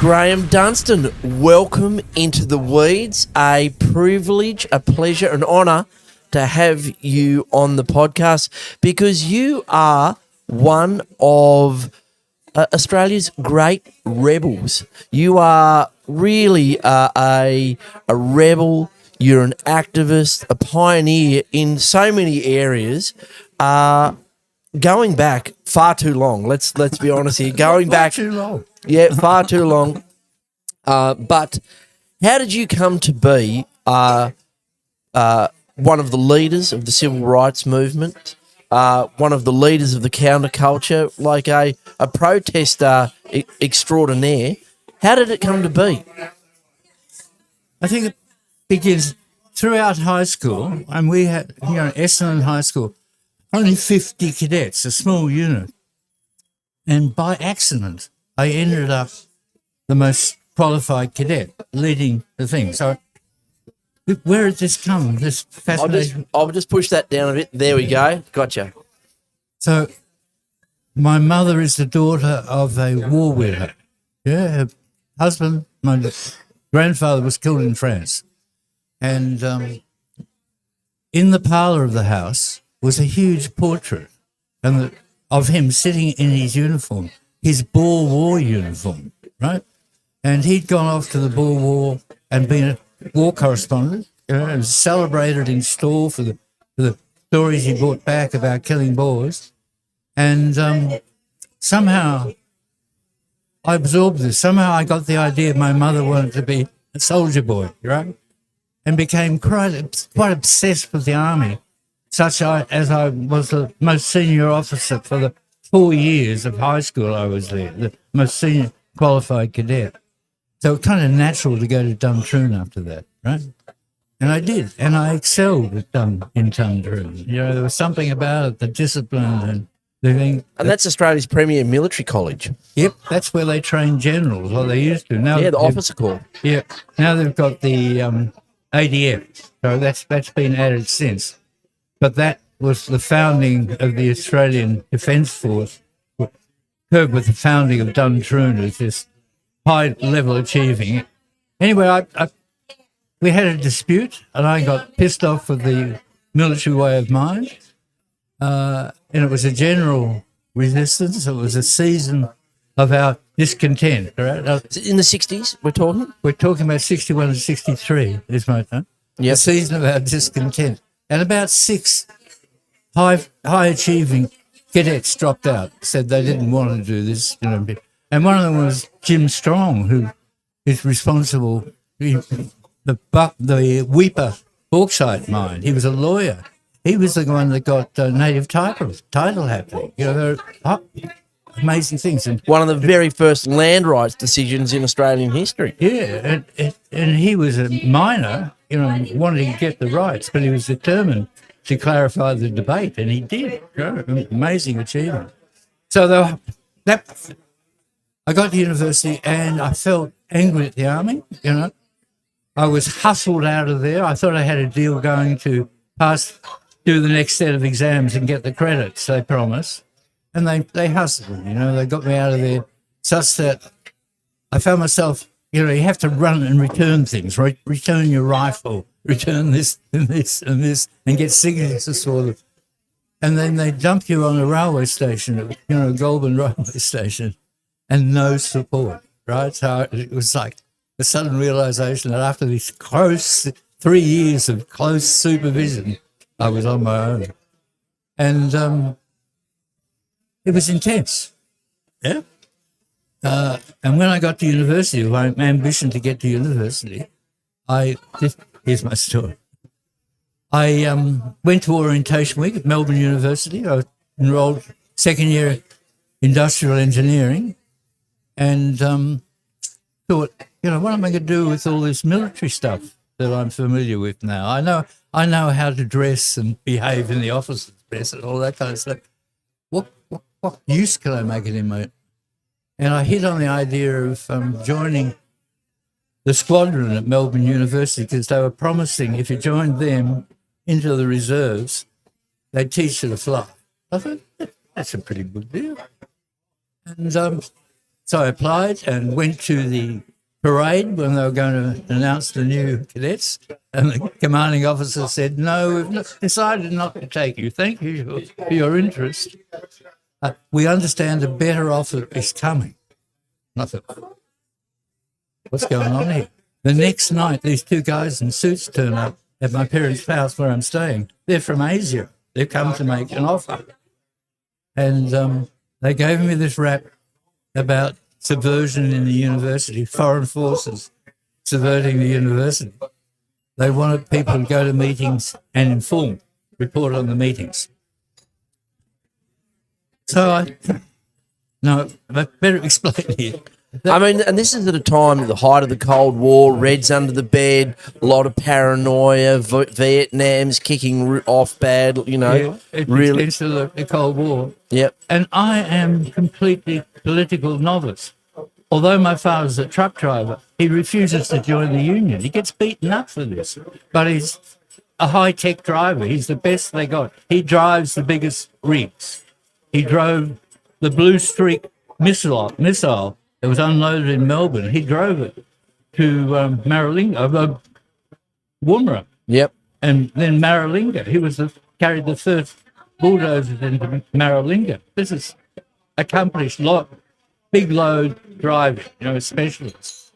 Graeme Dunstan, welcome into the weeds. A privilege, a pleasure, an honour to have you on the podcast because you are one of Australia's great rebels. You are really a rebel. You're an activist, a pioneer in so many areas. Going back far too long. Let's be honest here. Going back too long. Yeah, far too long. But how did you come to be one of the leaders of the civil rights movement, one of the leaders of the counterculture, like a protester extraordinaire? How did it come to be? I think it begins throughout high school, and we had, Essendon High School, only 50 cadets, a small unit. And by accident, I ended up the most qualified cadet, leading the thing. So where did this come, this fascination? I'll just push that down a bit. There we go. Gotcha. So my mother is the daughter of a war widow. Yeah, her husband, my grandfather, was killed in France. And in the parlour of the house was a huge portrait of him sitting in his uniform, his Boer War uniform, right? And he'd gone off to the Boer War and been a war correspondent, and was celebrated in store for the stories he brought back about killing Boers. And somehow I absorbed this. Somehow I got the idea my mother wanted to be a soldier boy, right? And became quite obsessed with the army, such as I was the most senior officer for the 4 years of high school I was there, the most senior qualified cadet. So it's kind of natural to go to Duntroon after that, right? And I did, and I excelled in Duntroon. There was something about it, the discipline and the thing. And that's Australia's premier military college. Yep, that's where they train generals, or they used to. Now the officer corps. Yeah, now they've got the ADF, so that's been added since. But that was the founding of the Australian Defence Force, occurred with the founding of Duntroon as this high-level achieving. Anyway, we had a dispute, and I got pissed off with the military way of mind, and it was a general resistance. It was a season of our discontent. Right? In the 60s, we're talking? We're talking about 61 and 63 is my time. Yep. The season of our discontent. And about 6 high-achieving cadets dropped out, said they didn't want to do this. And one of them was Jim Strong, who is responsible the Weeper bauxite mine. He was a lawyer. He was the one that got native title happening. They're amazing things. And one of the very first land rights decisions in Australian history. Yeah, and he was a miner, wanting to get the rights, but he was determined to clarify the debate, and he did. Amazing achievement. So I got to university and I felt angry at the army, I was hustled out of there. I thought I had a deal going to do the next set of exams and get the credits they promised. And they hustled me, they got me out of there such that I found myself, you have to run and return things, right? Return your rifle, return this and this and this, and get signatures for them. And then they dump you on a railway station, a Goulburn railway station, and no support, right? So it was like a sudden realization that after these 3 years of close supervision, I was on my own. And it was intense, yeah. And when I got to university, my ambition to get to university, here's my story. I went to orientation week at Melbourne University. I was enrolled second year industrial engineering, and thought, what am I going to do with all this military stuff that I'm familiar with now? I know how to dress and behave in the office, dress and all that kind of stuff. What use can I make it in my? And I hit on the idea of joining the squadron at Melbourne University because they were promising if you joined them into the reserves, they'd teach you to fly. I thought, that's a pretty good deal. And So I applied and went to the parade when they were going to announce the new cadets, and the commanding officer said, "No, we've decided not to take you. Thank you for your interest. We understand a better offer is coming." And I thought, what's going on here? The next night, these two guys in suits turn up at my parents' house where I'm staying. They're from Asia. They've come to make an offer. And they gave me this rap about subversion in the university, foreign forces subverting the university. They wanted people to go to meetings and inform, report on the meetings. So I better explain here. I mean, and this is at a time at the height of the Cold War, Reds under the bed, a lot of paranoia, Vietnam's kicking off bad, really. Into the Cold War. Yep. And I am completely political novice. Although my father's a truck driver, he refuses to join the union. He gets beaten up for this. But he's a high-tech driver. He's the best they got. He drives the biggest rigs. He drove the Blue Streak missile that was unloaded in Melbourne. He drove it to Maralinga, Woomera. Yep. And then Maralinga. He carried the first bulldozers into Maralinga. This is accomplished big load driving, specialist.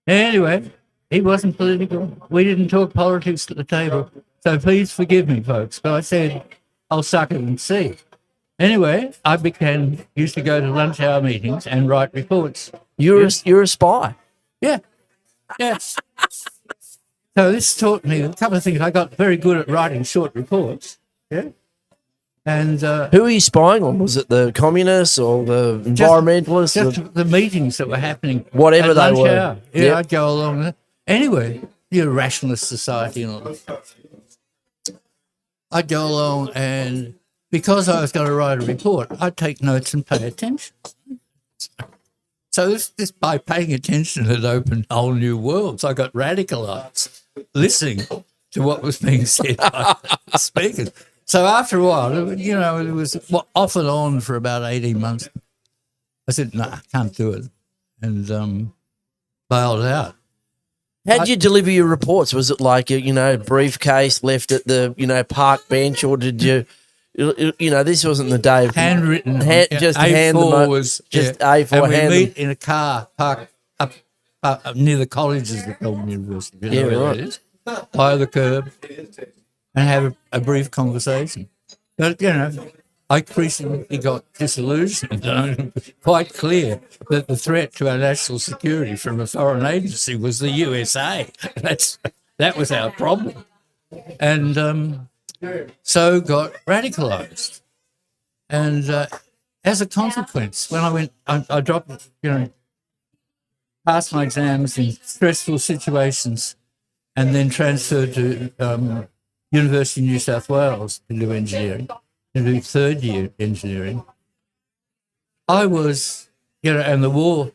Anyway, he wasn't political. We didn't talk politics at the table. So please forgive me, folks. But I said, I'll suck it and see. Anyway, I used to go to lunch hour meetings and write reports. You're a spy. Yeah. Yes. So this taught me a couple of things. I got very good at writing short reports. Yeah. And who were you spying on? Was it the communists or the environmentalists? Just the meetings that were happening. Whatever they were. Hour. Yeah, yep. I'd go along there. Anyway, you're a rationalist society and all that. I'd go along, and because I was going to write a report, I'd take notes and pay attention. So this by paying attention had opened whole new worlds. I got radicalized listening to what was being said by the speakers. So after a while, it was off and on for about 18 months. I said, no, I can't do it, and bailed out. How'd you deliver your reports? Was it like a briefcase left at the park bench, or did you? This wasn't the day of handwritten. Just A4 hand them was just A4. And we meet in a car parked up near the colleges at Melbourne University. Yeah, right. It is. By the curb, and have a brief conversation. But I increasingly got disillusioned. And quite clear that the threat to our national security from a foreign agency was the USA. That was our problem, and so got radicalized. And as a consequence, when I dropped, passed my exams in stressful situations, and then transferred to University of New South Wales to do engineering, to do third year engineering. I was, and the war,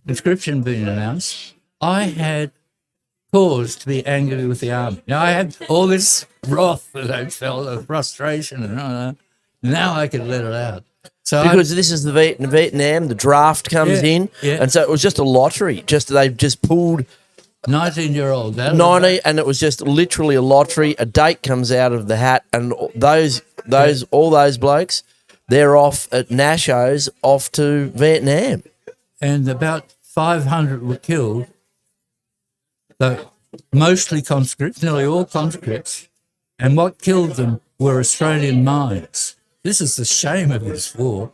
conscription being announced, I had cause to be angry with the army. Now I had all this wrath that I felt, of frustration, and now I could let it out. So because this is the Vietnam, the draft comes in, and so it was just a lottery. They've just pulled 19-year-old. 90, and it was just literally a lottery. A date comes out of the hat, and all those blokes, they're off at Nashos, off to Vietnam. And about 500 were killed, mostly conscripts, nearly all conscripts. And what killed them were Australian mines. This is the shame of this war.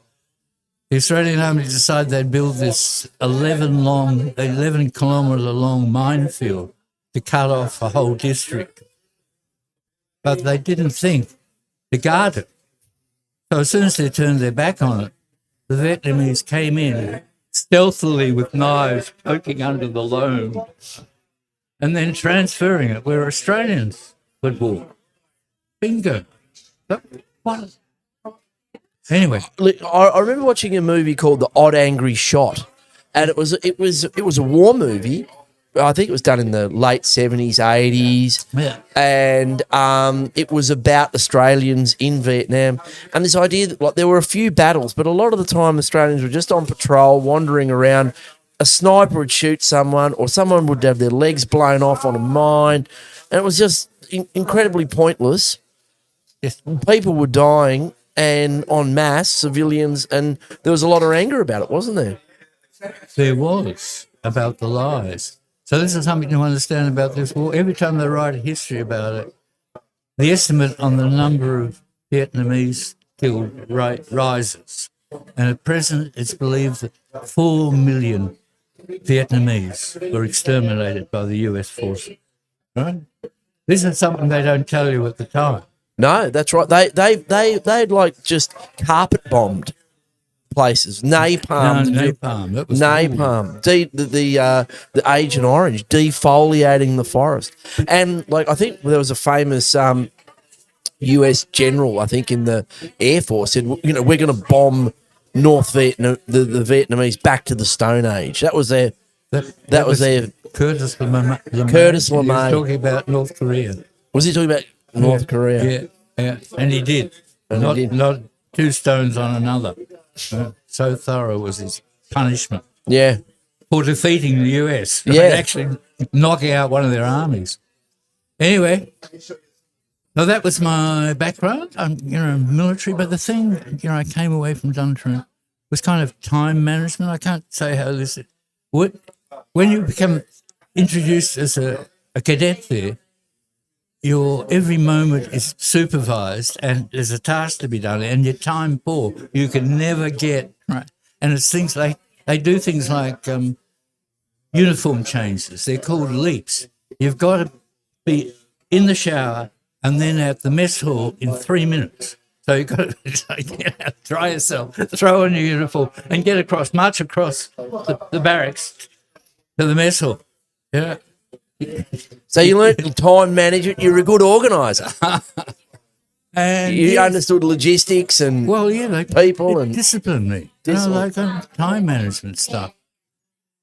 The Australian Army decided they'd build this 11-kilometre long minefield to cut off a whole district. But they didn't think to guard it. So as soon as they turned their back on it, the Vietnamese came in stealthily with knives poking under the loam and then transferring it where Australians would walk. Bingo. What? Anyway, I remember watching a movie called The Odd Angry Shot, and it was a war movie, I think it was done in the late 70s, 80s. Yeah. And it was about Australians in Vietnam. And this idea that like there were a few battles, but a lot of the time Australians were just on patrol, wandering around. A sniper would shoot someone, or someone would have their legs blown off on a mine. And it was just incredibly pointless. Yes. People were dying and en masse, civilians, and there was a lot of anger about it, wasn't there? There was, about the lies. So this is something to understand about this war. Every time they write a history about it, the estimate on the number of Vietnamese killed rises. And at present, it's believed that 4 million Vietnamese were exterminated by the US forces. Right? This is something they don't tell you at the time. No, that's right. They'd like just carpet bombed places. Napalm. Napalm. That was Napalm. The Agent Orange, defoliating the forest. And like I think there was a famous US general, I think in the Air Force, said, you know, we're going to bomb North Vietnam, the Vietnamese back to the Stone Age. That was their. That was their. Curtis LeMay. Curtis He was LeMay. talking about North Korea. Was he talking about North Korea? Yeah, and he did. Not two stones on another. So thorough was his punishment Yeah. for defeating the US. Yeah. Actually knocking out one of their armies. Anyway, so that was my background. I'm, military, but the thing, I came away from Duntran was kind of time management. I can't say how this is. When you become introduced as a cadet there, your every moment is supervised and there's a task to be done and your time poor. You can never get right. And it's things like, they do things like uniform changes. They're called leaps. You've got to be in the shower and then at the mess hall in 3 minutes. So you've got to get out, dry yourself, throw on your uniform and march across the barracks to the mess hall. Yeah. So you learnt time management. You're a good organizer. And You understood logistics and people it and disciplined me. Time management stuff.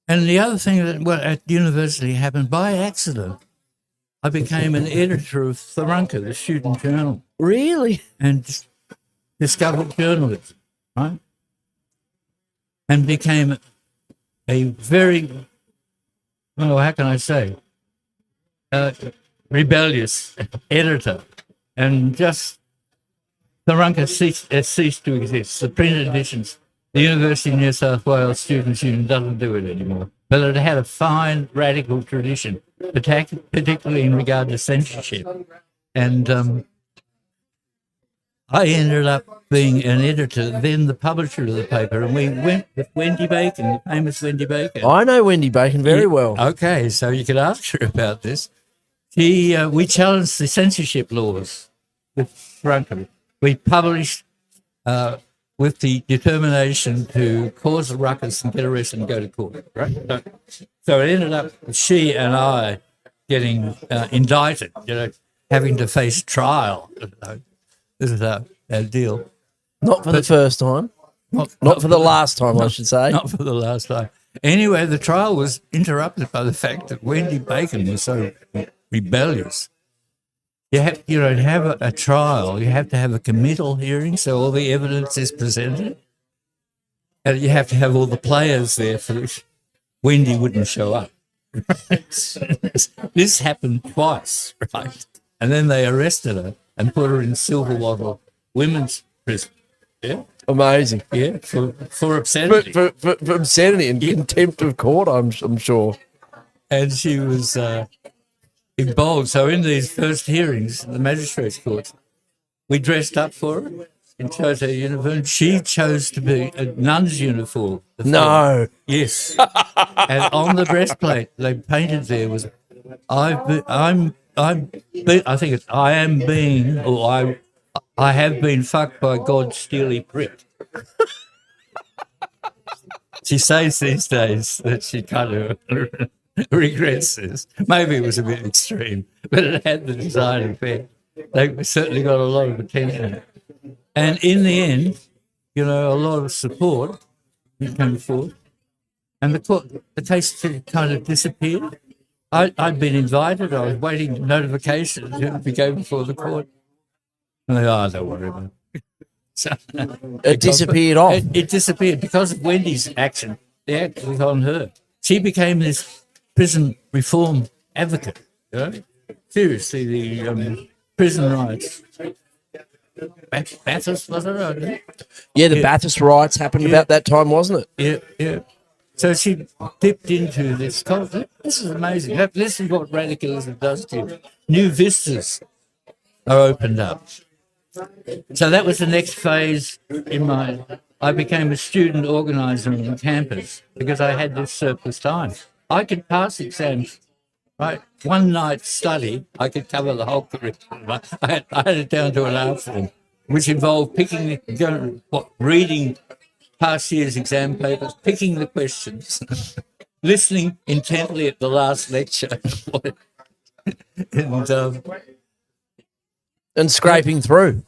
And the other thing that at university happened by accident, I became an editor of Tharunka, the student journal, really. and discovered journalism, right? And became a very, how can I say, rebellious editor, and just Tharunka ceased to exist. The print editions, the University of New South Wales Students' Union doesn't do it anymore, but it had a fine radical tradition, particularly in regard to censorship. And I ended up being an editor, then the publisher of the paper, and we went with Wendy Bacon, the famous Wendy Bacon. I know Wendy Bacon very well. Okay, so you could ask her about this. We challenged the censorship laws with Tharunka. We published with the determination to cause a ruckus and get arrested and go to court, right? So it ended up with she and I getting indicted, having to face trial. This is our deal. Not for the first time. Not for the last time, I should say. Not for the last time. Anyway, the trial was interrupted by the fact that Wendy Bacon was so rebellious. You have, to have a trial. You have to have a committal hearing, so all the evidence is presented, and you have to have all the players there for which Wendy wouldn't show up. This happened twice, right? And then they arrested her and put her in Silverwater women's prison. Yeah, Amazing. yeah, for obscenity. For obscenity and contempt of court, I'm sure. And she was bold. So in these first hearings, the magistrates' courts, we dressed up for her in chose her uniform. She chose to be a nun's uniform. No. Yes. And on the breastplate they painted there was, I think it's, I am being, or I have been fucked by God's steely prick. She says these days that she kind of regrets this. Maybe it was a bit extreme, but it had the desired effect. They certainly got a lot of attention. And in the end, a lot of support came forward. And the case kind of disappeared. I'd been invited. I was waiting notification to be going before the court. And they, oh, don't worry about it. So, It disappeared off. It disappeared because of Wendy's action. The act was on her. She became this prison reform advocate. You know? Seriously, the prison rights. Bathurst, was it? Yeah, the Bathurst riots happened about that time, wasn't it? Yeah. So she dipped into this culture. This is amazing. This is what radicalism does to you. New vistas are opened up. So that was the next phase in my... I became a student organizer on campus because I had this surplus time. I could pass exams, right? One night study, I could cover the whole curriculum. I had it down to an art form, which involved reading past year's exam papers, picking the questions, listening intently at the last lecture, And scraping through.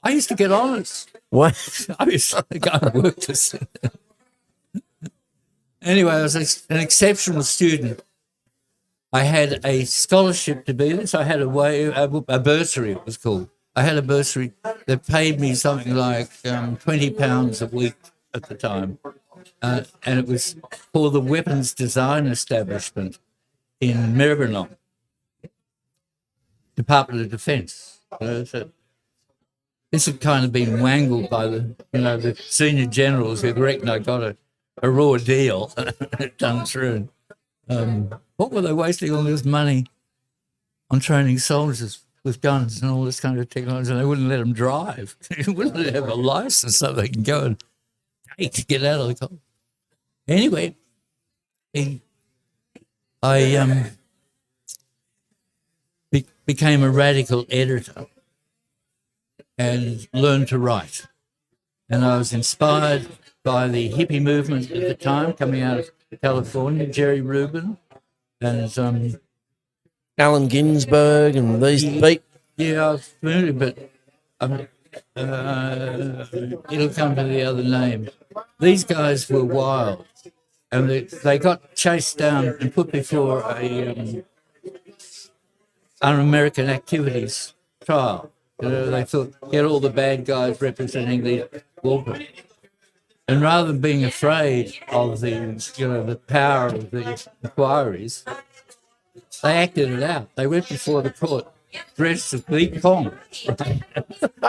I used to get honors. What? I used to go and work this. Anyway, I was an exceptional student. I had a scholarship to be this. I had a bursary, it was called. I had a bursary that paid me something like £20 a week at the time. And it was for the weapons design establishment in Mirabelong, Department of Defence. So this had kind of been wangled by the senior generals who reckon I got a raw deal done through. What were they wasting all this money on training soldiers with guns and all this kind of technology? And they wouldn't let them drive. They wouldn't let them have a license so they can go and get out of the car. Anyway, I became a radical editor and learned to write. And I was inspired by the hippie movement at the time coming out of California, Jerry Rubin and Allen Ginsberg and these people. Yeah, I was familiar, but it'll come to the other name. These guys were wild, and they got chased down and put before a un-American activities trial. They thought, get all the bad guys representing the war. And rather than being afraid of the power of the inquiries, they acted it out. They went before the court dressed as Lee Kong, right?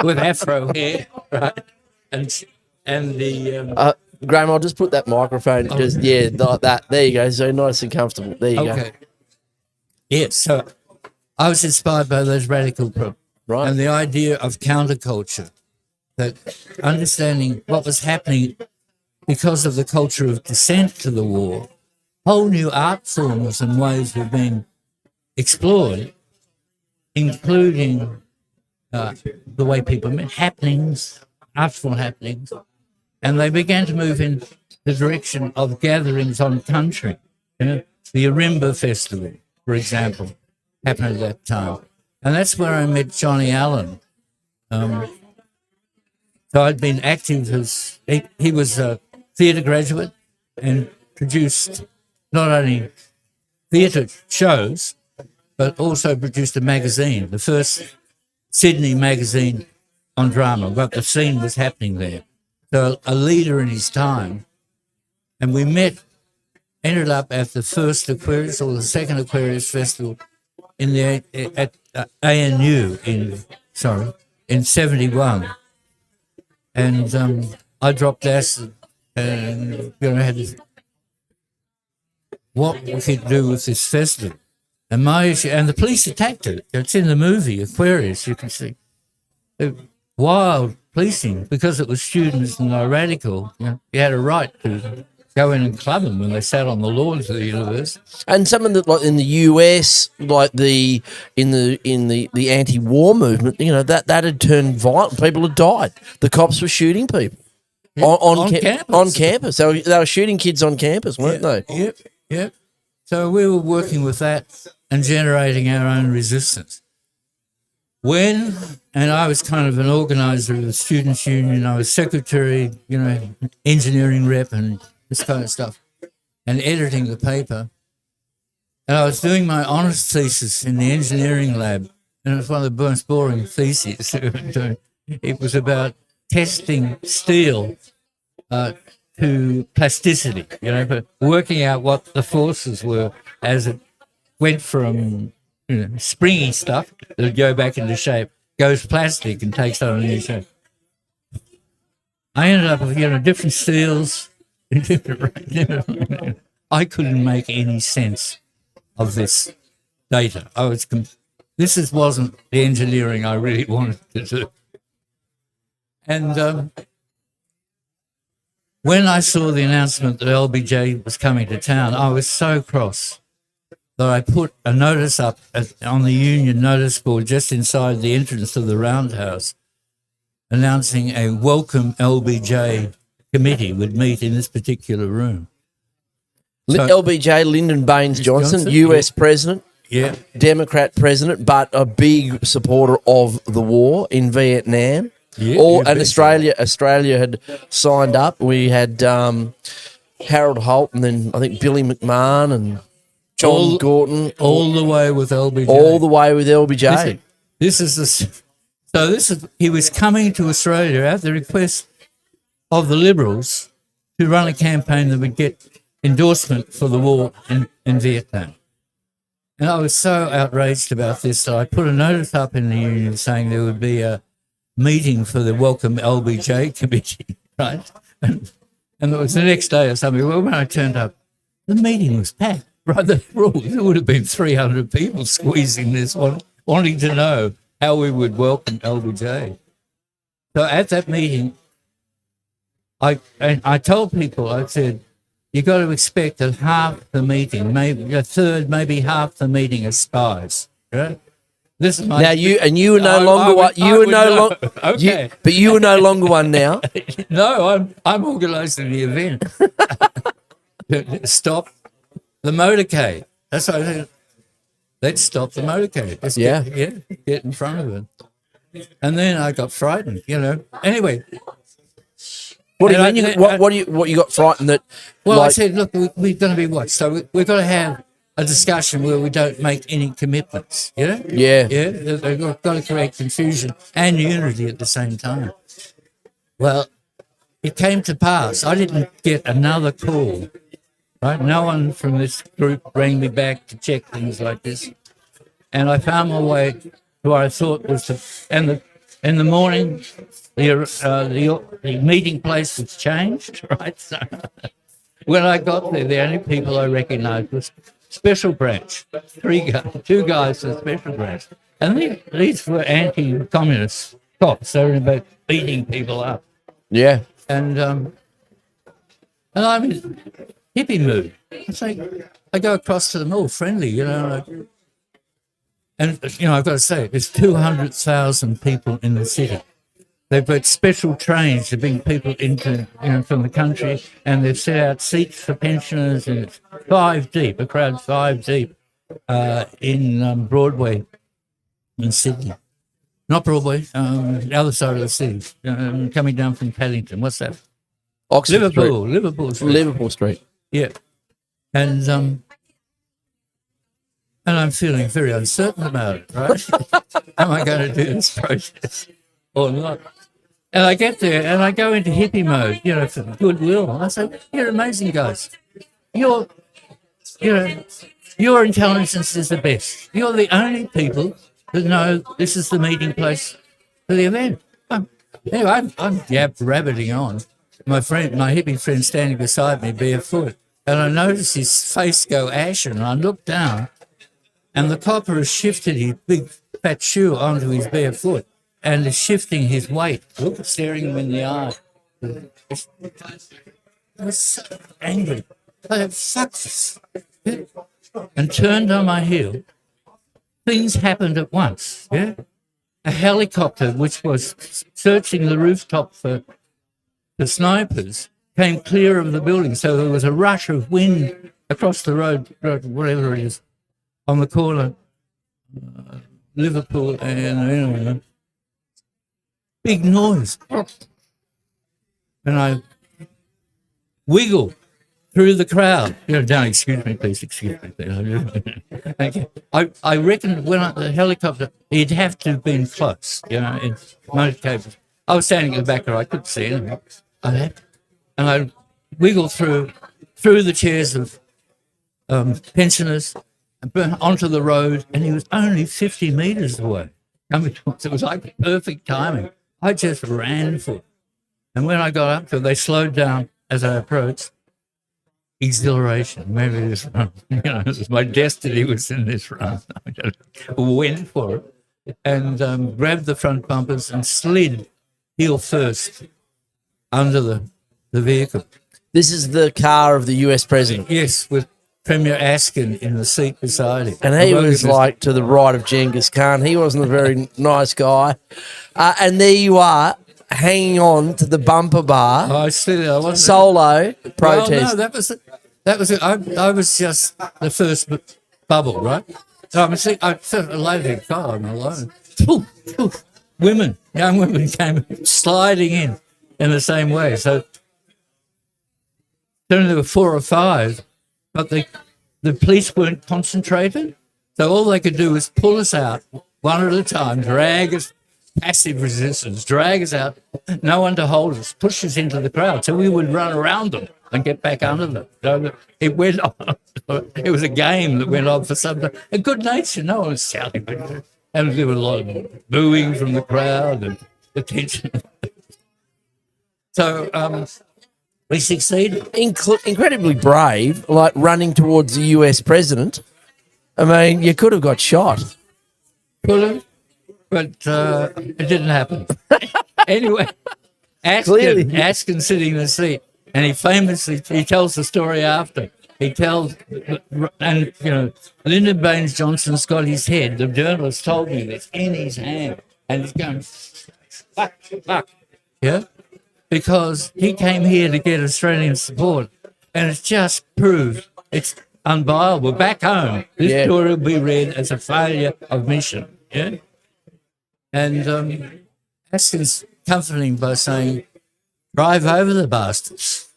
With afro hair, right? And the Graeme, I'll just put that microphone like that. There you go. So nice and comfortable. There you go. Yeah, so I was inspired by those radical right, and the idea of counterculture, that understanding what was happening because of the culture of dissent to the war, whole new art forms and ways were being explored, including the way people met, happenings, artful happenings, and they began to move in the direction of gatherings on country. The Arimba Festival, for example, happened at that time. And that's where I met Johnny Allen. So I'd been active as he was a theatre graduate and produced not only theatre shows, but also produced a magazine, the first Sydney magazine on drama, but the scene was happening there. So a leader in his time. And we ended up at the first Aquarius or the second Aquarius Festival at ANU in 71. And I dropped acid and had what we could do with this festival. And my issue, and the police attacked it. It's in the movie Aquarius, you can see. Wild policing, because it was students and they were radical. You had a right to go in and club them when they sat on the lawns of the university. And some of the, like in the US, like in the anti-war movement, that had turned violent. People had died. The cops were shooting people on campus. On campus. They were shooting kids on campus, weren't they? Yep. So we were working with that and generating our own resistance. And I was kind of an organizer of the Students' Union. I was secretary, engineering rep and this kind of stuff, and editing the paper. And I was doing my honours thesis in the engineering lab, and it was one of the most boring theses. It was about testing steel to plasticity, but working out what the forces were as it went from springy stuff that would go back into shape, goes plastic and takes on a new shape. I ended up with different steels. I couldn't make any sense of this data. This wasn't the engineering I really wanted to do. And when I saw the announcement that LBJ was coming to town, I was so cross that I put a notice up on the union notice board just inside the entrance of the roundhouse, announcing a welcome LBJ committee would meet in this particular room. So, LBJ, Lyndon Baines Johnson, US president, Democrat president, but a big supporter of the war in Vietnam. And Australia had signed up. We had Harold Holt, and then I think Billy McMahon and John Gorton. All the way with LBJ. All the way with LBJ. He was coming to Australia at the request of the Liberals to run a campaign that would get endorsement for the war in Vietnam. And I was so outraged about this that I put a notice up in the union saying there would be a meeting for the Welcome LBJ committee, right? And it was the next day or something. Well, when I turned up, the meeting was packed. Right, there would have been 300 people squeezing this one, wanting to know how we would welcome LBJ. So at that meeting, I told people, I said, you got to expect that half the meeting, maybe a third, maybe half the meeting are spies. Right? This is my now you were no longer one. You were no longer okay, but you were no longer one now. No, I'm organising the event. Stop the motorcade. That's what I said. Let's stop the motorcade. Let's get in front of it. And then I got frightened. Anyway. What do you mean? What you got frightened that? Well, I said, look, we're going to be watched, so we've got to have a discussion where we don't make any commitments. Yeah. They've got to create confusion and unity at the same time. Well, it came to pass. I didn't get another call. Right, no one from this group rang me back to check things like this, and I found my way to what I thought was in the morning. The meeting place was changed, right? So when I got there, the only people I recognised was Special Branch, two guys from Special Branch, and these were anti-communist cops. They were about beating people up. Yeah, and I'm in hippie mood. I go across to them all friendly, and I've got to say, there's 200,000 people in the city. They've got special trains to bring people into, from the country, and they've set out seats for pensioners, and it's 5 deep, a crowd 5 deep in Broadway in Sydney. Not Broadway, the other side of the city, coming down from Paddington. What's that? Oxford Liverpool Street. Liverpool Street. Yeah. And I'm feeling very uncertain about it, right? Am I going to do this protest or not? And I get there and I go into hippie mode, for goodwill. I say, you're amazing guys. Your intelligence is the best. You're the only people that know this is the meeting place for the event. Anyway, I'm rabbiting on. My hippie friend standing beside me barefoot, and I noticed his face go ashen, and I looked down, and the copper has shifted his big fat shoe onto his bare foot and is shifting his weight. Look, staring him in the eye. I was so angry. I said, fuck this. And turned on my heel. Things happened at once, yeah? A helicopter, which was searching the rooftop for the snipers, came clear of the building. So there was a rush of wind across the road, whatever it is, on the corner, Liverpool and big noise. And I wiggle through the crowd. Don't excuse me, please. Excuse me, please. Thank you. I reckon when the helicopter, he'd have to have been close. In motorcade. I was standing in the back, I couldn't see him. And I wiggled through the chairs of pensioners and onto the road, and he was only 50 metres away. It was like perfect timing. I just ran for it. And when I got up to it, they slowed down as I approached. Exhilaration. Maybe this run. My destiny was in this run. I just went for it and grabbed the front bumpers and slid heel first under the vehicle. This is the car of the US president. Yes, with Premier Askin in the seat beside him. And he was like to the right of Genghis Khan. He wasn't a very nice guy. And there you are, hanging on to the bumper bar. I wasn't solo protest. Well, no, that was it. I was just the first bubble, right? So I felt like, God, I'm alone. Young women came sliding in the same way. So then there were 4 or 5, but the police weren't concentrated. So all they could do was pull us out one at a time, drag us, passive resistance, drag us out, no one to hold us, push us into the crowd. So we would run around them and get back under them. So it went on. It was a game that went on for some time. A good nature, no one was shouting. And there was a lot of booing from the crowd and attention. So we succeeded. Incredibly brave, like running towards the US president. I mean, you could have got shot. Could have, but it didn't happen. Anyway, Askin sitting in the seat, and he tells the story after. He tells, and Lyndon Baines Johnson's got his head. The journalist told me this in his hand, and he's going, fuck, yeah, because he came here to get Australian support, and it's just proved it's unviable. Back home, this story will be read as a failure of mission, yeah. And Askin's comforting by saying, "Drive over the bastards."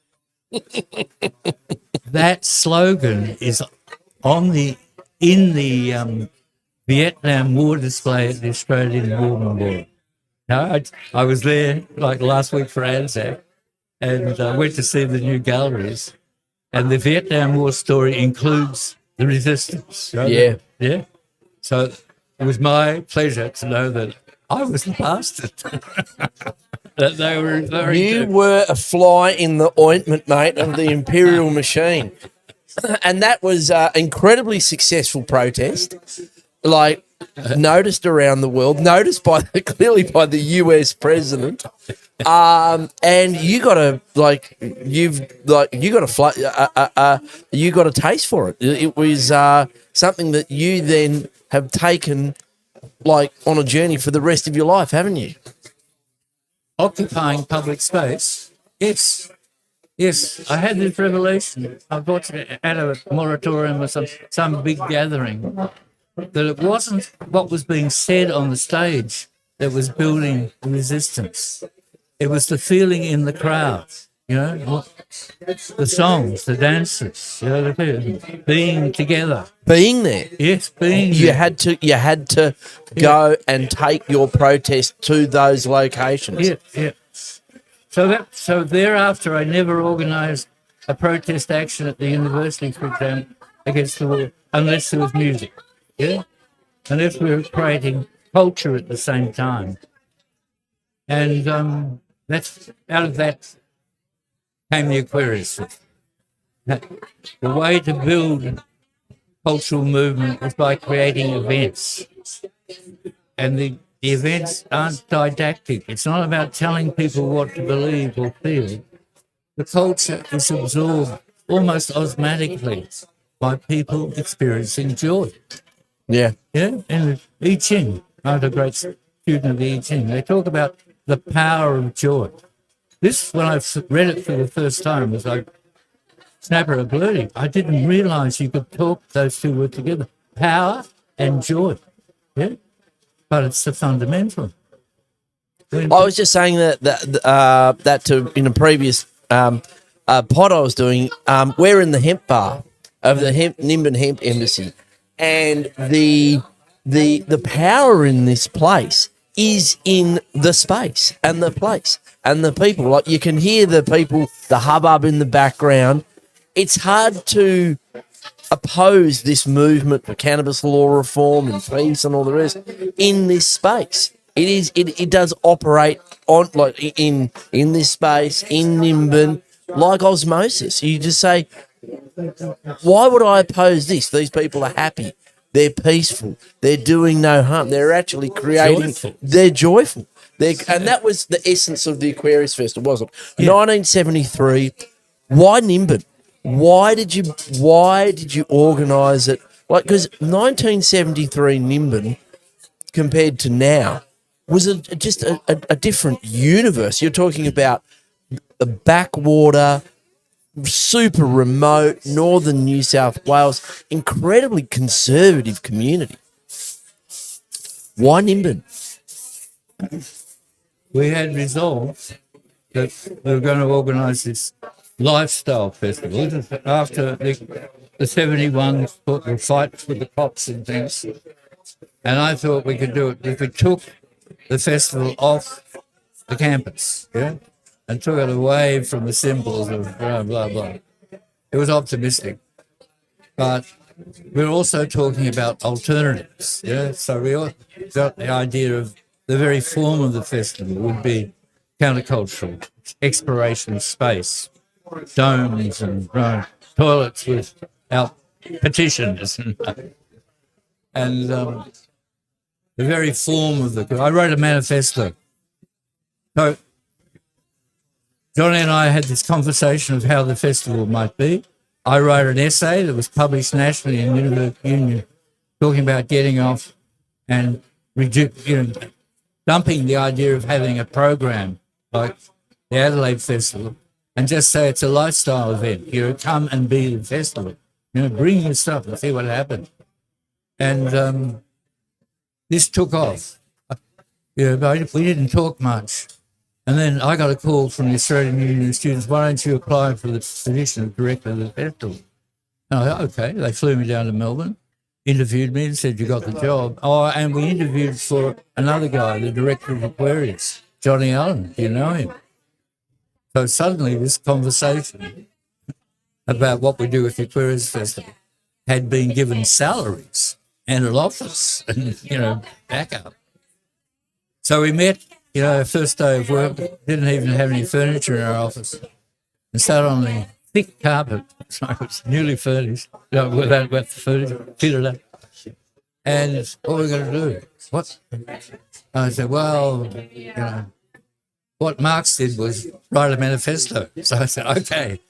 That slogan is in the Vietnam War display at the Australian War Memorial. Now, I was there like last week for Anzac, and went to see the new galleries, and the Vietnam War story includes the resistance. Right? Yeah. So it was my pleasure to know that I was the bastard. That they were very You were a fly in the ointment, mate, of the imperial machine. And that was an incredibly successful protest, like noticed around the world, noticed clearly by the US president. And you got a taste for it. It was something that you then have taken like on a journey for the rest of your life, haven't you? Occupying public space. Yes. I had this revelation. I was at a moratorium or some big gathering, that it wasn't what was being said on the stage that was building resistance. It was the feeling in the crowd, the songs, the dances, the people being together. Being there. Yes, being you there. had to go and take your protest to those locations. Yeah. So thereafter, I never organised a protest action at the university, for example, against the war, unless there was music. Yeah, unless we were creating culture at the same time, and that's out of that came the Aquarius. The way to build cultural movement is by creating events, and the events aren't didactic. It's not about telling people what to believe or feel. The culture is absorbed almost osmotically by people experiencing joy. Yeah. And the I Ching, I'm a great student of the I Ching. They talk about the power of joy. This, when I read it for the first time, was like snapper of blurting. I didn't realise you could talk those two words together. Power and joy. Yeah. But it's the fundamental. I was just saying that to in a previous pod I was doing, we're in the hemp bar of the Nimbin Hemp Embassy, and the power in this place is in the space and the place and the people. Like, you can hear the people, the hubbub in the background. It's hard to oppose this movement for cannabis law reform and peace and all the rest in this space. It does operate on, like, in this space, in Nimbin, like osmosis. You just say, why would I oppose this? These people are happy. They're peaceful. They're doing no harm. They're actually creating. Joyful. They're joyful. And that was the essence of the Aquarius Festival, wasn't it? Yeah. 1973. Why Nimbin? Why did you organise it? Like, because 1973 Nimbin compared to now was just a different universe. You're talking about the backwater, super remote northern New South Wales, incredibly conservative community. Why Nimbin? We had resolved that we were going to organise this lifestyle festival after the 71 the fight for the cops and things. And I thought we could do it if we took the festival off the campus, yeah, and took it away from the symbols of blah, blah, blah. It was optimistic. But we're also talking about alternatives, yeah. So we all got the idea of the very form of the festival would be countercultural, exploration of space, domes and toilets without petitions, and the very form of the. I wrote a manifesto. So Johnny and I had this conversation of how the festival might be. I wrote an essay that was published nationally in Union, talking about getting off and dumping the idea of having a program like the Adelaide Festival, and just say it's a lifestyle event. Come and be the festival. Bring your stuff and see what happens. And this took off. But we didn't talk much. And then I got a call from the Australian Union of Students, why don't you apply for the position of director of the festival? And I thought, okay. They flew me down to Melbourne, interviewed me and said, you got the job. Oh, and we interviewed for another guy, the director of Aquarius, Johnny Allen. Do you know him? So suddenly this conversation about what we do with the Aquarius Festival had been given salaries and an office and, backup. So we met, first day of work, didn't even have any furniture in our office, and sat on the thick carpet, so it was newly furnished, without the furniture, fitted up. And what are we going to do? What? I said, well, what Marx did was write a manifesto. So I said, okay.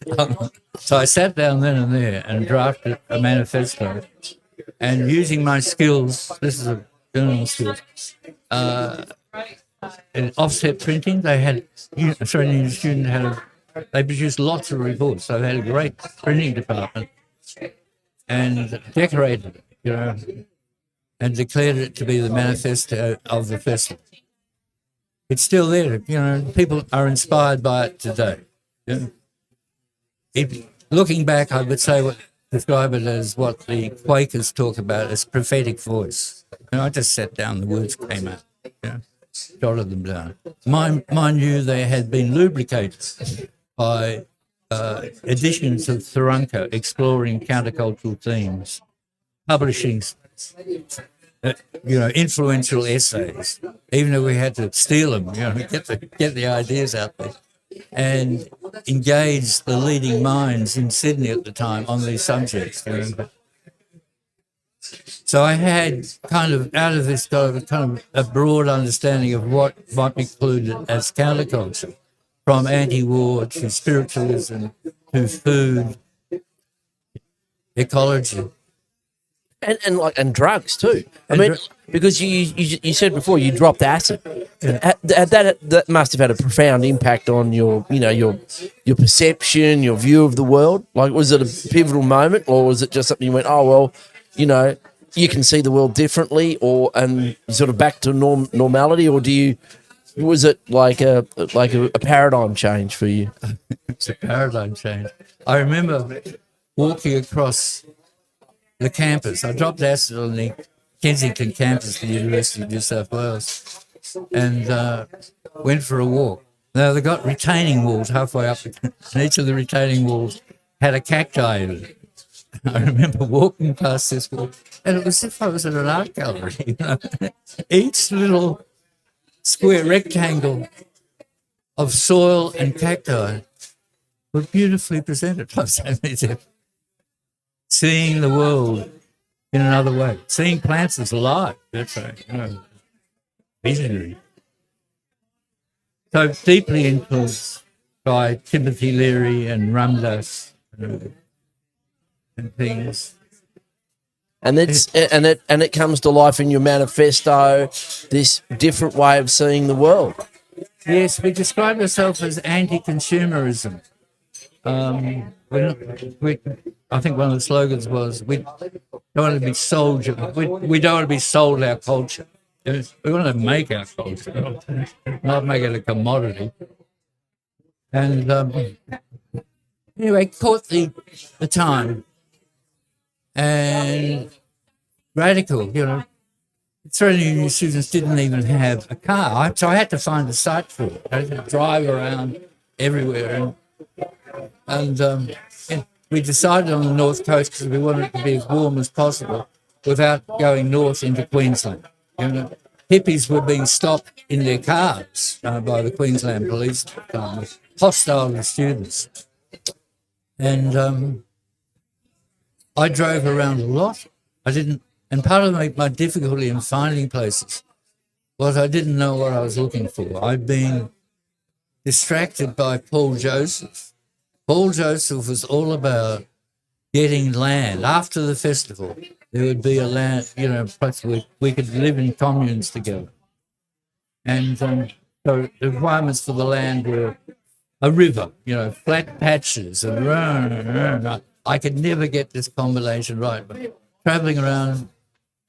So I sat down then and there and drafted a manifesto. And using my skills, this is a journal skills, in offset printing, they had, Australian student they produced lots of reports. So they had a great printing department and decorated it, and declared it to be the manifesto of the festival. It's still there, people are inspired by it today. Looking back, I would describe it as what the Quakers talk about as prophetic voice. I just sat down, the words came out, jotted them down. Mind you, they had been lubricated by editions of Tharunka exploring countercultural themes, publishing influential essays, even though we had to steal them, get the ideas out there, and engage the leading minds in Sydney at the time on these subjects. So I had kind of, out of this, kind of a broad understanding of what might be included as counterculture, from anti-war to spiritualism to food, ecology. And drugs too. Because you said before you dropped acid. Yeah. That must have had a profound impact on your perception, your view of the world. Like, was it a pivotal moment, or was it just something you went, oh well, you can see the world differently, and sort of back to normality, or do you Was it like a paradigm change for you? It's a paradigm change. I remember walking across the campus. I dropped acid on the Kensington campus of the University of New South Wales and went for a walk. Now, they got retaining walls halfway up, and each of the retaining walls had a cacti in it. I remember walking past this wall, and it was as if I was in an art gallery. You know? Each little square rectangle of soil and cacti were beautifully presented. I was seeing the world in another way, seeing plants as alive. That's right, visionary. So deeply influenced by Timothy Leary and Ramdas and things. And it comes to life in your manifesto, this different way of seeing the world. Yes, we describe ourselves as anti-consumerism. I think one of the slogans was, we don't want to be sold. We don't want to be sold our culture. We want to make our culture, not make it a commodity. And anyway, caught the time and radical. You know, so many new students didn't even have a car, so I had to find a site for it. I had to drive around everywhere, and we decided on the north coast because we wanted it to be as warm as possible without going north into Queensland. You know, hippies were being stopped in their cars by the Queensland police at the time, hostile to students. And I drove around a lot. And part of my difficulty in finding places was I didn't know what I was looking for. I'd been distracted by Paul Joseph. Paul Joseph was all about getting land. After the festival, there would be a land, we could live in communes together. And so the requirements for the land were a river, flat patches, and I could never get this combination right. But traveling around,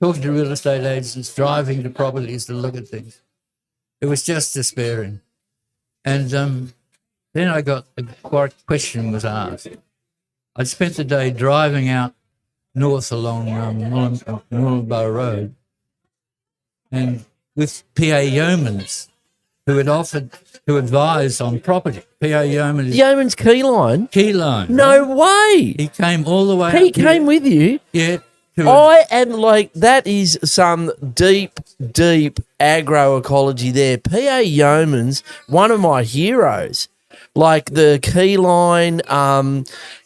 talking to real estate agents, driving to properties to look at things, it was just despairing. And then I got a question was asked. I spent the day driving out north along Moolumbar Road, and with PA yeomans who had offered to advise on property. PA yeoman is Yeoman's Keyline? Keyline. No way. He came all the way He came with you? Yeah. I am that is some deep agroecology there. PA Yeoman's one of my heroes. Like the Keyline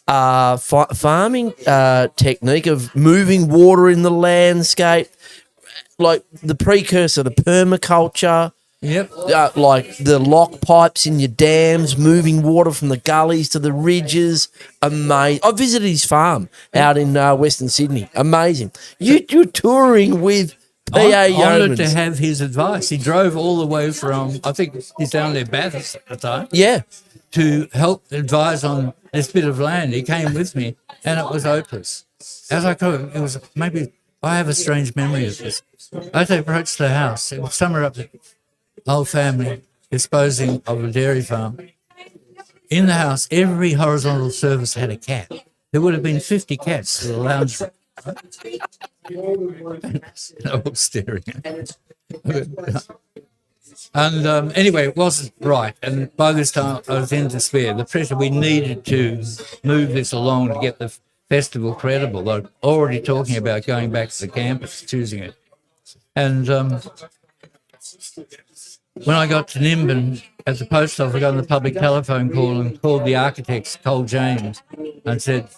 farming technique of moving water in the landscape, like the precursor to permaculture. Yep. Like the lock pipes in your dams, moving water from the gullies to the ridges. Amazing. I visited his farm out in Western Sydney. Amazing. You're touring with PA Yeomans. Honoured to have his advice. He drove all the way from, I think he's down there, Bathurst at the time. Yeah. To help advise on this bit of land. He came with me, and it was hopeless. As I could, it was maybe, I have a strange memory of this. As I approached the house, it was somewhere up there. Whole family disposing of a dairy farm. In the house, every horizontal surface had a cat. There would have been 50 cats in the lounge room. And I was staring at it. And anyway, it wasn't right. And by this time, I was in despair. The pressure, we needed to move this along to get the festival credible. They were already talking about going back to the campus, choosing it. And when I got to Nimbin at the post office, I got on the public telephone call and called the architect, Cole James, and said,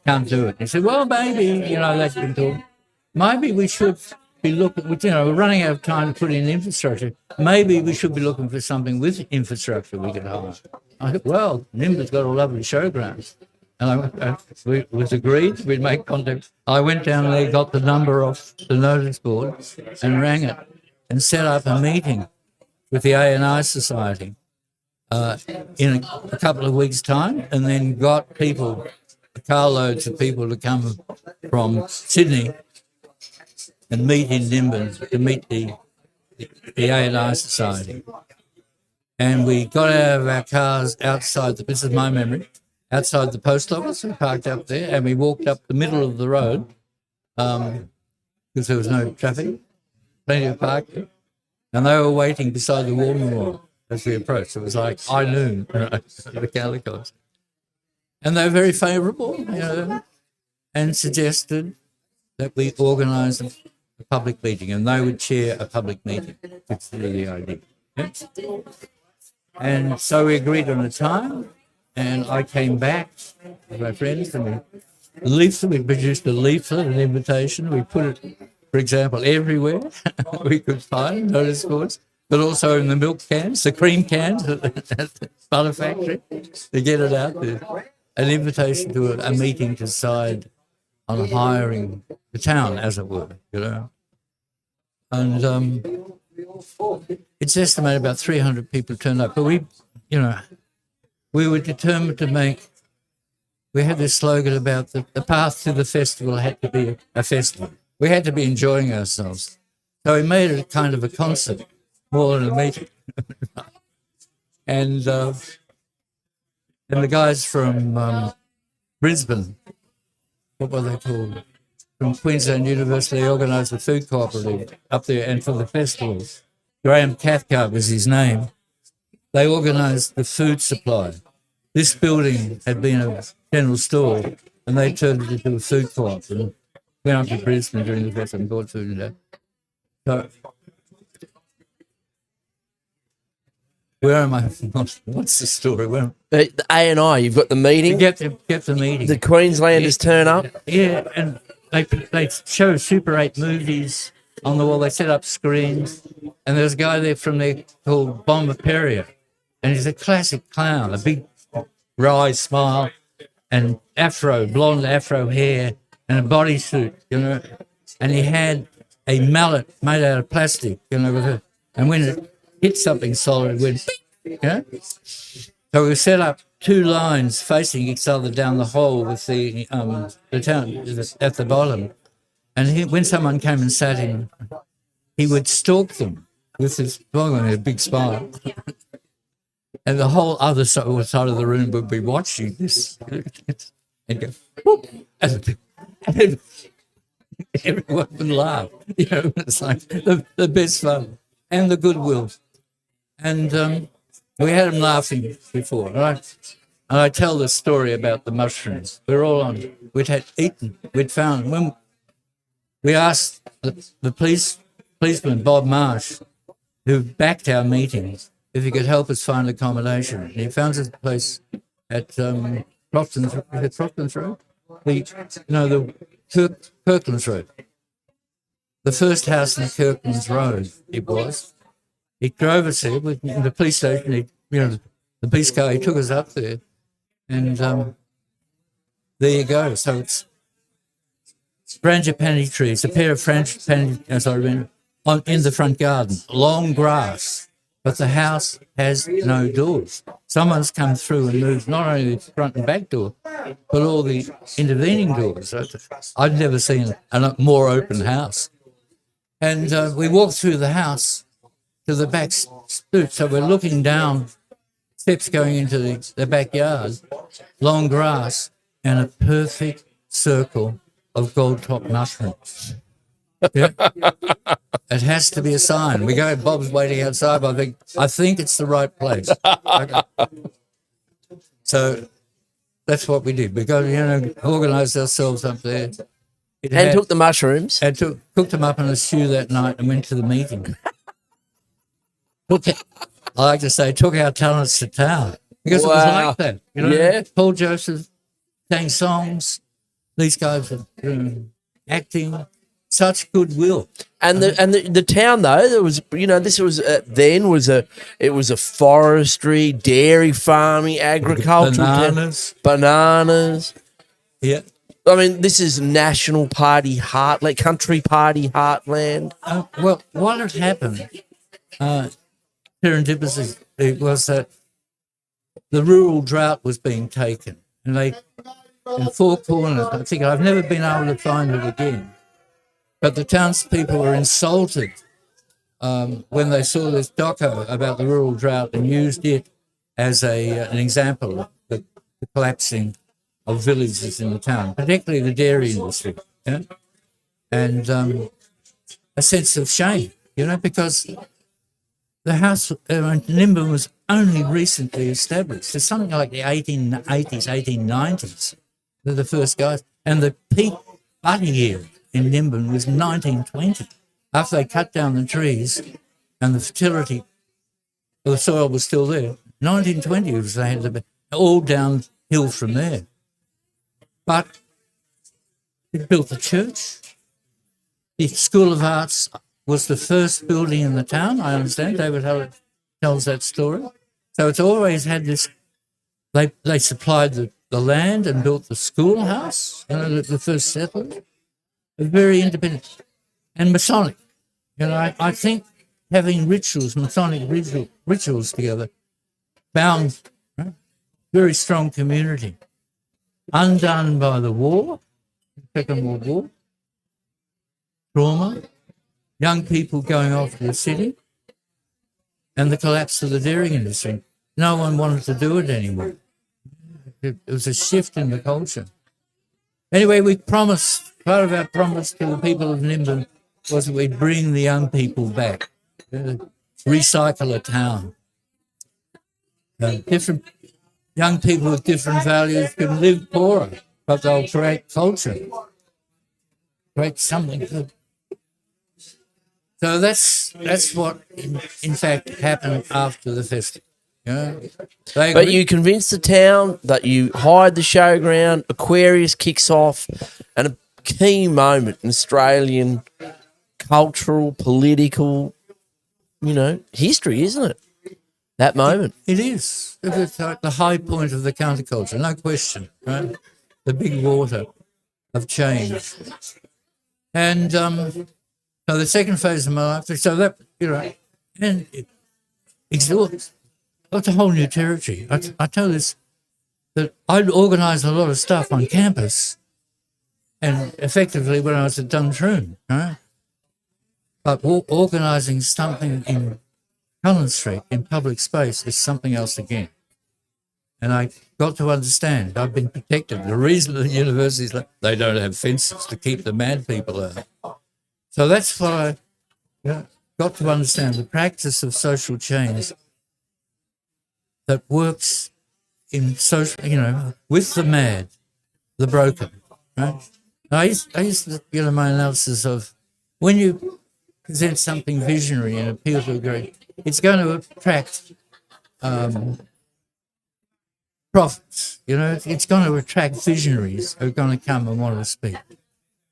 can't do it. He said, well, maybe, that's been talking. Maybe we should be looking, we're running out of time to put in infrastructure. Maybe we should be looking for something with infrastructure we could hire. I said, well, Nimbin's got a lovely showground. And it was agreed, we'd make contact. I went down there, got the number off the notice board and rang it and set up a meeting with the A&I Society in a couple of weeks' time, and then got carloads of people to come from Sydney and meet in Nimbin, to meet the the A&I Society. And we got out of our cars outside, this is my memory, outside the post office. We parked up there and we walked up the middle of the road because there was no traffic, plenty of parking. And they were waiting beside the war memorial as we approached. It was like high noon, the Counterculture. And they were very favourable, and suggested that we organise a public meeting, and they would chair a public meeting. That's really the idea. Yeah? And so we agreed on a time, and I came back with my friends, and we produced a leaflet, an invitation. We put it, for example, everywhere we could find notice boards, but also in the milk cans, the cream cans at the butter factory, to get it out there. An invitation to a meeting to decide on hiring the town, as it were, And it's estimated about 300 people turned up. But we were determined to we had this slogan about the path to the festival had to be a festival. We had to be enjoying ourselves. So we made it a kind of a concert, more than a meeting. And the guys from Brisbane, what were they called? From Queensland University, they organised a food cooperative up there, and for the festival, Graeme Cathcart was his name. They organised the food supply. This building had been a general store, and they turned it into a food co-op. And went up to Brisbane during the festival and bought food in there. So, where am I? What's the story? The A&I, you've got the meeting. Get the meeting. The Queenslanders turn up. Yeah, and they show Super 8 movies on the wall. They set up screens, and there's a guy there from there called Bomber Perrier, and he's a classic clown, a big wry smile, and blonde afro hair, and a bodysuit, and he had a mallet made out of plastic, and when it hit something solid, it went beep, So we set up two lines facing each other down the hole with the town at the bottom. And when someone came and sat in, he would stalk them with his a big smile. And the whole other side of the room would be watching this and go, whoop, and everyone would laugh. It's like the best fun and the goodwill. And we had them laughing before, right? And I tell the story about the mushrooms. We're all on. We'd found, when we asked the policeman, Bob Marsh, who backed our meetings, if he could help us find accommodation. And he found us a place at Procton's Road? The Kirkland's Road. The first house in Kirkland's Road, it was. He drove us there with the police station. The police car, he took us up there. And there you go. So it's frangipani trees, a pair of frangipani, in the front garden, long grass. But the house has no doors. Someone's come through and moved not only the front and back door, but all the intervening doors. I've never seen a more open house. And we walked through the house to the back stoop. So we're looking down, steps going into the backyard, long grass, and a perfect circle of gold-top mushrooms. Yeah. It has to be a sign. We go, Bob's waiting outside, but I think it's the right place. Okay. So that's what we did. We got, organised ourselves up there. Took the mushrooms. And cooked them up in a stew that night and went to the meeting. I like to say, took our talents to town. Because it was like that. Yeah. Paul Joseph sang songs. These guys were acting. Such goodwill. And the town though, there was this was then was a forestry, dairy farming, agricultural bananas. Yeah. I mean, this is national party heartland, country party heartland. Well, what had happened, serendipitously, it was that the rural drought was being taken, and they in Four Corners. I think I've never been able to find it again. But the townspeople were insulted when they saw this doco about the rural drought and used it as an example of the collapsing of villages in the town, particularly the dairy industry, and a sense of shame, because the house, Nimbin was only recently established. It's something like the 1880s, 1890s. They're the first guys. And the peak butter yield in Nimbin was 1920. After they cut down the trees and the fertility of the soil was still there. 1920 was they had all downhill from there. But it built the church. The School of Arts was the first building in the town, I understand. David Howard tells that story. So it's always had this, they supplied the land and built the schoolhouse, the first settlers. They're very independent and Masonic. I think having Masonic rituals together, bound, right? Very strong community. Undone by the war, Second World War, trauma, young people going off to the city, and the collapse of the dairy industry. No one wanted to do it anymore. It was a shift in the culture. Anyway, part of our promise to the people of Nimbin was that we'd bring the young people back, recycle a town. Different young people with different values can live poorer, but they'll create culture, create something good. So that's what, in fact, happened after the festival. But you convinced the town that you hired the showground, Aquarius kicks off, and a key moment in Australian cultural, political, history, isn't it? That moment. It is. It's like the high point of the counterculture, no question, right? The big water of change. And so the second phase of my life, so that, and it exhausts. It's a whole new territory. I tell this, that I'd organised a lot of stuff on campus and effectively when I was at Duntroon, right? But organising something in Cullen Street in public space is something else again. And I got to understand, I've been protected. The reason the universities, they don't have fences to keep the mad people out. So that's what I got to understand, the practice of social change that works in social, with the mad, the broken, right? I used to, my analysis of when you present something visionary and appeal to a group, it's going to attract prophets, it's going to attract visionaries who are going to come and want to speak.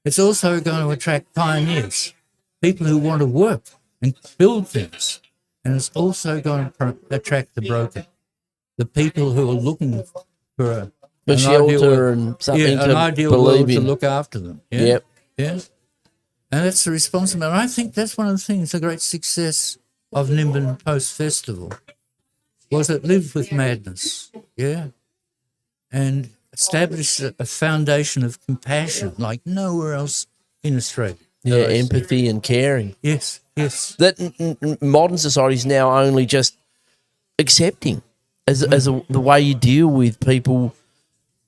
It's also going to attract pioneers, people who want to work and build things. And it's also going to attract the broken, the people who are looking for a shelter and something an ideal believe world in. to look after them. Yeah? Yep. Yeah. And that's the responsibility. I think that's one of the things, the great success of Nimbin post-festival was it lived with madness, and established a foundation of compassion like nowhere else in Australia. Empathy and caring. Yes. That modern society is now only just accepting as the way you deal with people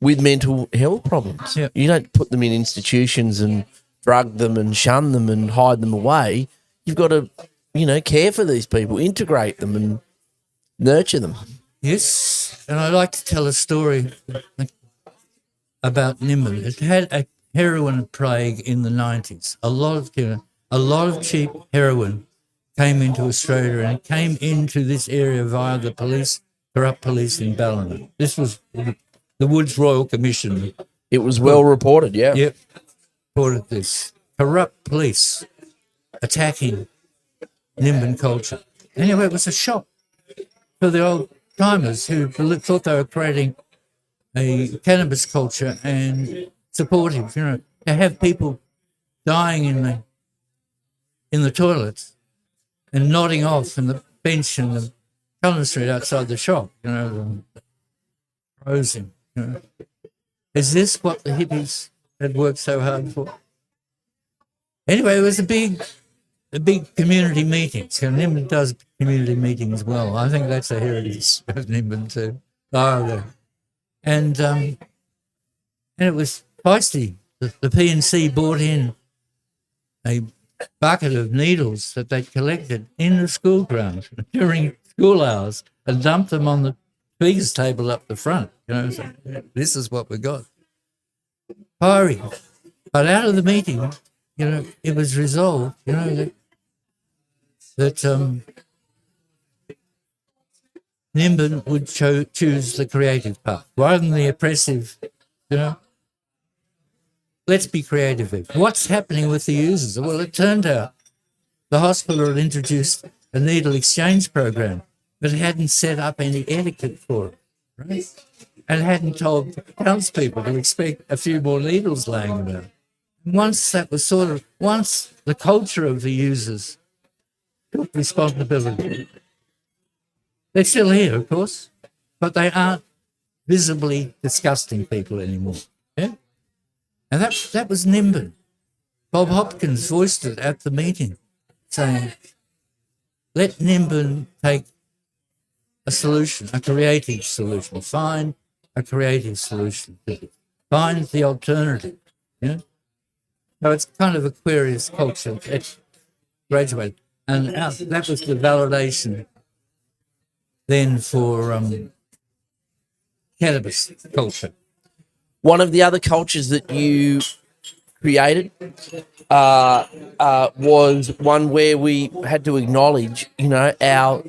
with mental health problems. Yep. You don't put them in institutions and drug them and shun them and hide them away. You've got to, care for these people, integrate them and nurture them. Yes, and I like to tell a story about Nimbin. It had a heroin plague in the 90s. A lot of cheap heroin came into Australia, and it came into this area via the corrupt police in Ballina. This was the Woods Royal Commission. It was well reported, yeah. Yep, reported this. Corrupt police attacking Nimbin culture. Anyway, it was a shock for the old timers who thought they were creating a cannabis culture and supportive, to have people dying in the toilets and nodding off in the bench in the Cullen Street outside the shop, prosing. Is this what the hippies had worked so hard for? Anyway, it was a big the big community meetings. And Nimbin does community meetings well. I think that's a heritage of Nimbin too. And it was feisty. The P&C brought in a bucket of needles that they'd collected in the school grounds during school hours and dumped them on the speakers table up the front. So this is what we got. Fiery. But out of the meeting, it was resolved, that Nimbin would choose the creative path rather than the oppressive, Let's be creative. What's happening with the users? Well, it turned out the hospital had introduced a needle exchange program, but it hadn't set up any etiquette for it, right? And hadn't told the townspeople to expect a few more needles laying around. Once the culture of the users took responsibility, they're still here, of course, but they aren't visibly disgusting people anymore. Yeah? And that was Nimbin. Bob Hopkins voiced it at the meeting, saying, let Nimbin take a solution, a creative solution, find a creative solution, find the alternative. So it's kind of Aquarius culture. It graduated. And that was the validation then for cannabis culture. One of the other cultures that you created was one where we had to acknowledge, our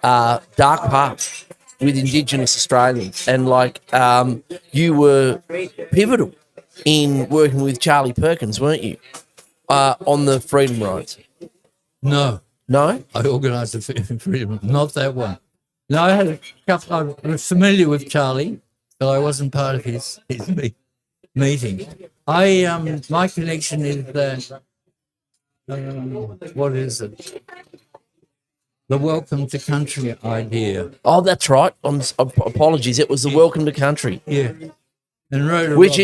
dark past with Indigenous Australians. And you were pivotal in working with Charlie Perkins, weren't you, on the freedom rides? No. No? I organised the freedom, not that one. No, I had a couple. I was familiar with Charlie, but I wasn't part of his meeting. My connection is that, what is it? The welcome to country idea. Oh, that's right. Apologies. It was the welcome to country. Yeah. And Rhoda which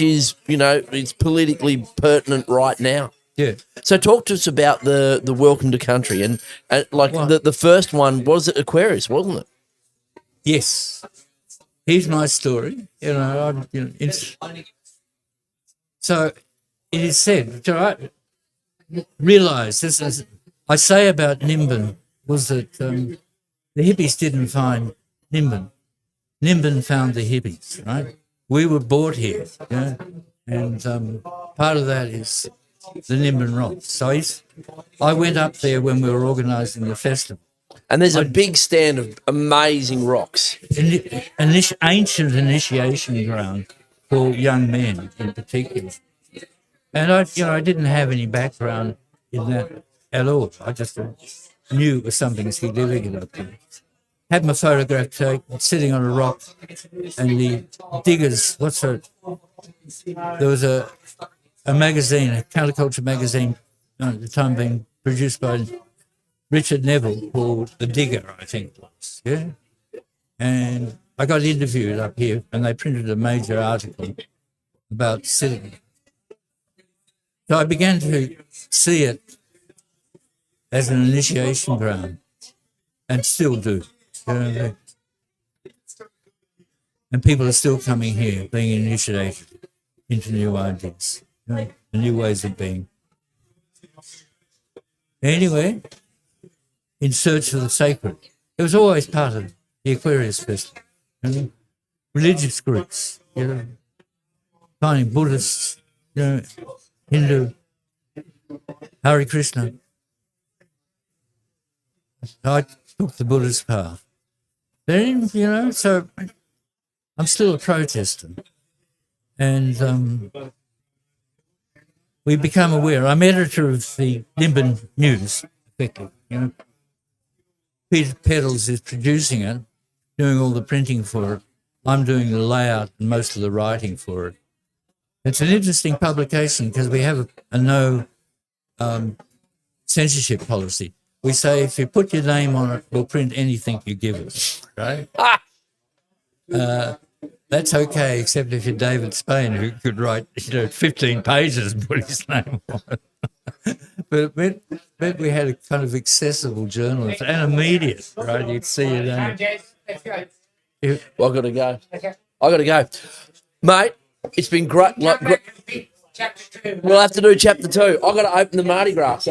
is, it's politically pertinent right now. Yeah. So talk to us about the welcome to country and the first one was at Aquarius, wasn't it? Yes. Here's my story. So it is said, realise this is, I say about Nimbin was that the hippies didn't find Nimbin. Nimbin found the hippies, right? We were brought here, and part of that is the Nimbin rocks. So I went up there when we were organising the festival. And there's a big stand of amazing rocks. An ancient initiation ground for young men in particular. And I didn't have any background in that at all. I just knew it was something significant up there. Had my photograph taken, sitting on a rock, and the diggers, there was a magazine, a counterculture magazine at the time being produced by Richard Neville called The Digger, I think it was, yeah? And I got interviewed up here and they printed a major article about sitting. So I began to see it as an initiation ground and still do. And people are still coming here, being initiated into new ideas, and new ways of being. Anyway, in search of the sacred. It was always part of the Aquarius Festival. Religious groups, finding Buddhists, Hindu, Hare Krishna. I took the Buddhist path. Then, so I'm still a protester. And we become aware. I'm editor of the Nimbin News, effectively. Peter Pedals is producing it, doing all the printing for it. I'm doing the layout and most of the writing for it. It's an interesting publication because we have a no censorship policy. We say if you put your name on it, we'll print anything you give us, right? That's okay, except if you're David Spain, who could write 15 pages and put his name on it. But it meant we had a kind of accessible journalism and immediate, right? You'd see your name. Well, I got to go. I got to go, mate. It's been great. We'll have to do chapter 2. I got to open the Mardi Gras.